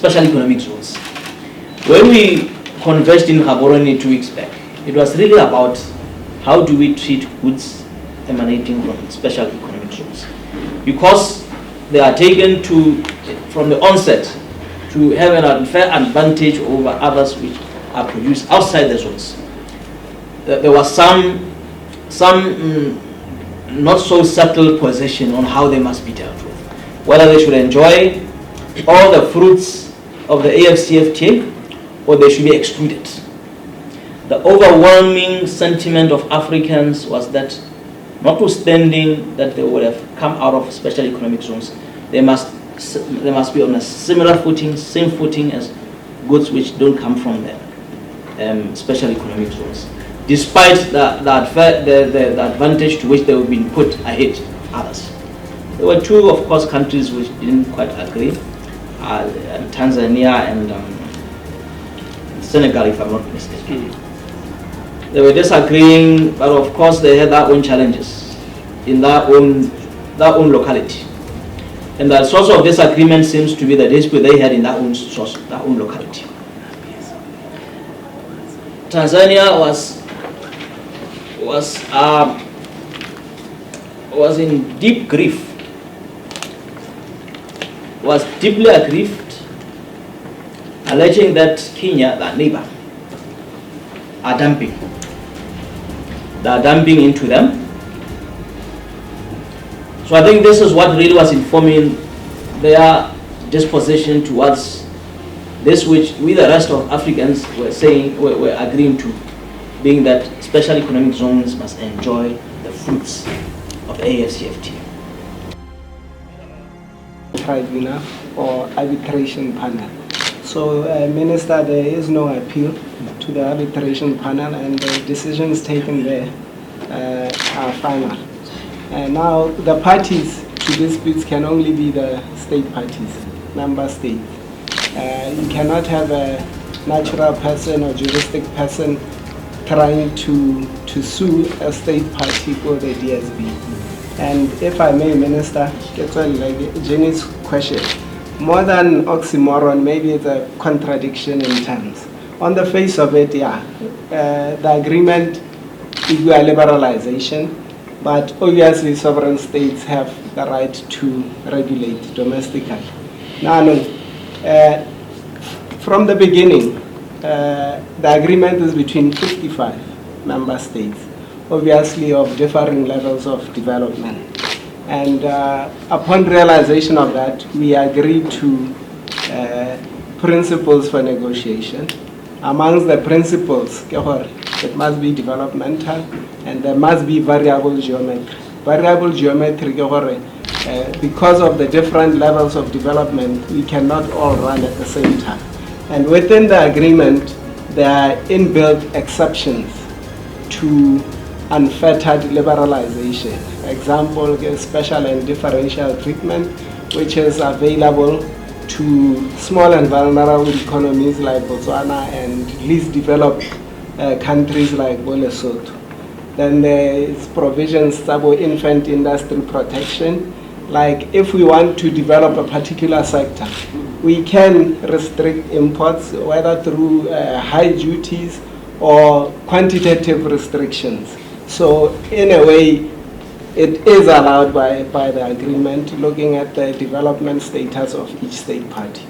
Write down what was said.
special economic zones. When we conversed in Gaborone 2 weeks back, it was really about how do we treat goods emanating from special economic zones, because they are taken from the onset to have an unfair advantage over others which are produced outside the zones. There was some not so subtle position on how they must be dealt with, whether they should enjoy all the fruits of the AFCFTA or they should be excluded. The overwhelming sentiment of Africans was that, notwithstanding that they would have come out of special economic zones, they must be on a similar footing, same footing as goods which don't come from the special economic zones, despite the advantage to which they have been put ahead others. There were two, of course, countries which didn't quite agree, Tanzania and Senegal, if I'm not mistaken. They were disagreeing, but of course they had their own challenges in their own locality. And the source of disagreement seems to be the dispute they had in their own locality. Tanzania was in deep grief, was deeply aggrieved, alleging that Kenya, their neighbor, are dumping. They are dumping into them. So I think this is what really was informing their disposition towards this, which we, the rest of Africans, were agreeing to, being that special economic zones must enjoy the fruits of AFCFTA. Tribunal or arbitration panel. So, Minister, there is no appeal to the arbitration panel, and the decisions taken there are final. And now the parties to disputes can only be the state parties, member states. You cannot have a natural person or juristic person trying to sue a state party for the DSB. And if I may, Minister, that's well, like Jenny's question, more than oxymoron, maybe it's a contradiction in terms. On the face of it, yeah, the agreement is a liberalization, but obviously sovereign states have the right to regulate domestically. Now, from the beginning, the agreement is between 55 member states, obviously of differing levels of development. And upon realization of that, we agreed to principles for negotiation. Amongst the principles, it must be developmental and there must be variable geometry. Variable geometry, because of the different levels of development, we cannot all run at the same time. And within the agreement, there are inbuilt exceptions to unfettered liberalization. Example, special and differential treatment, which is available to small and vulnerable economies like Botswana and least developed countries like Lesotho. Then there is provisions for infant industry protection. Like if we want to develop a particular sector, we can restrict imports, whether through high duties or quantitative restrictions. So in a way, it is allowed by the agreement, looking at the development status of each state party.